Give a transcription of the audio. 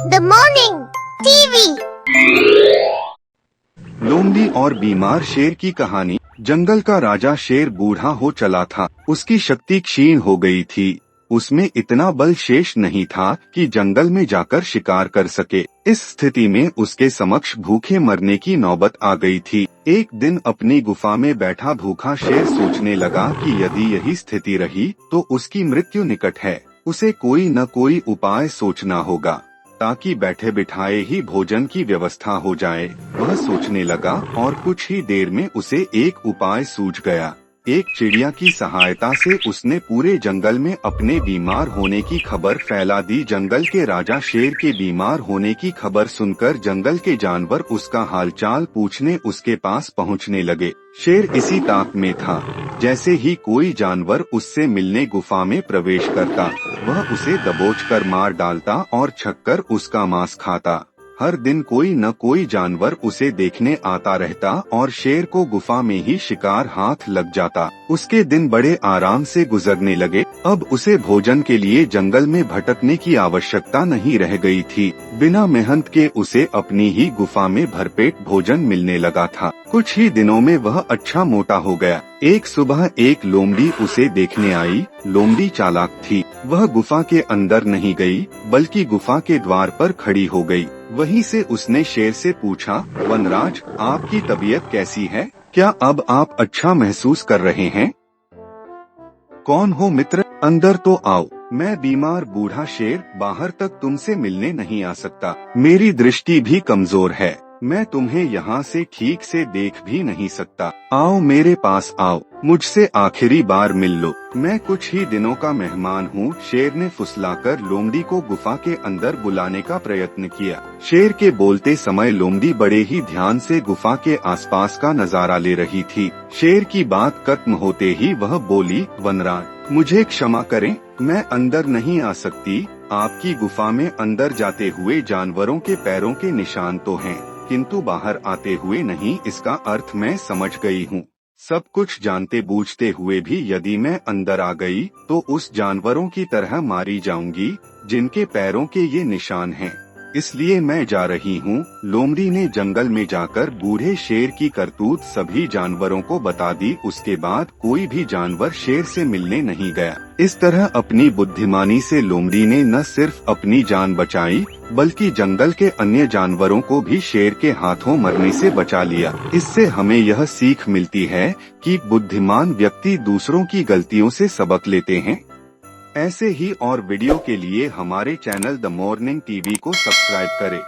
The morning TV. लोमड़ी और बीमार शेर की कहानी। जंगल का राजा शेर बूढ़ा हो चला था। उसकी शक्ति क्षीण हो गई थी। उसमें इतना बल शेष नहीं था कि जंगल में जाकर शिकार कर सके। इस स्थिति में उसके समक्ष भूखे मरने की नौबत आ गई थी। एक दिन अपनी गुफा में बैठा भूखा शेर सोचने लगा कि यदि यही स्थिति रही तो उसकी मृत्यु निकट है। उसे कोई न कोई उपाय सोचना होगा ताकि बैठे बिठाए ही भोजन की व्यवस्था हो जाए। वह सोचने लगा और कुछ ही देर में उसे एक उपाय सूझ गया। एक चिड़िया की सहायता से उसने पूरे जंगल में अपने बीमार होने की खबर फैला दी। जंगल के राजा शेर के बीमार होने की खबर सुनकर जंगल के जानवर उसका हालचाल पूछने उसके पास पहुंचने लगे। शेर इसी ताक में था। जैसे ही कोई जानवर उससे मिलने गुफा में प्रवेश करता, वह उसे दबोचकर मार डालता और छककर उसका मांस खाता। हर दिन कोई न कोई जानवर उसे देखने आता रहता और शेर को गुफा में ही शिकार हाथ लग जाता। उसके दिन बड़े आराम से गुजरने लगे। अब उसे भोजन के लिए जंगल में भटकने की आवश्यकता नहीं रह गई थी। बिना मेहनत के उसे अपनी ही गुफा में भरपेट भोजन मिलने लगा था। कुछ ही दिनों में वह अच्छा मोटा हो गया। एक सुबह एक लोमड़ी उसे देखने आई। लोमड़ी चालाक थी। वह गुफा के अंदर नहीं गई, बल्कि गुफा के द्वार पर खड़ी हो गई। वहीं से उसने शेर से पूछा, वनराज, आपकी तबीयत कैसी है? क्या अब आप अच्छा महसूस कर रहे हैं? कौन हो मित्र? अंदर तो आओ। मैं बीमार बूढ़ा शेर बाहर तक तुमसे मिलने नहीं आ सकता। मेरी दृष्टि भी कमजोर है। मैं तुम्हें यहाँ से ठीक से देख भी नहीं सकता। आओ मेरे पास आओ, मुझसे आखिरी बार मिल लो। मैं कुछ ही दिनों का मेहमान हूँ। शेर ने फुसलाकर लोमड़ी को गुफा के अंदर बुलाने का प्रयत्न किया। शेर के बोलते समय लोमड़ी बड़े ही ध्यान से गुफा के आसपास का नजारा ले रही थी। शेर की बात खत्म होते ही वह बोली, वनराज, मुझे क्षमा करें, मैं अंदर नहीं आ सकती। आपकी गुफा में अंदर जाते हुए जानवरों के पैरों के निशान तो हैं, किंतु बाहर आते हुए नहीं। इसका अर्थ मैं समझ गई हूँ। सब कुछ जानते बूझते हुए भी यदि मैं अंदर आ गई तो उस जानवरों की तरह मारी जाऊंगी जिनके पैरों के ये निशान हैं। इसलिए मैं जा रही हूँ। लोमड़ी ने जंगल में जाकर बूढ़े शेर की करतूत सभी जानवरों को बता दी। उसके बाद कोई भी जानवर शेर से मिलने नहीं गया। इस तरह अपनी बुद्धिमानी से लोमड़ी ने न सिर्फ अपनी जान बचाई, बल्कि जंगल के अन्य जानवरों को भी शेर के हाथों मरने से बचा लिया। इससे हमें यह सीख मिलती है कि बुद्धिमान व्यक्ति दूसरों की गलतियों से सबक लेते हैं। ऐसे ही और वीडियो के लिए हमारे चैनल द मॉर्निंग टीवी को सब्सक्राइब करें।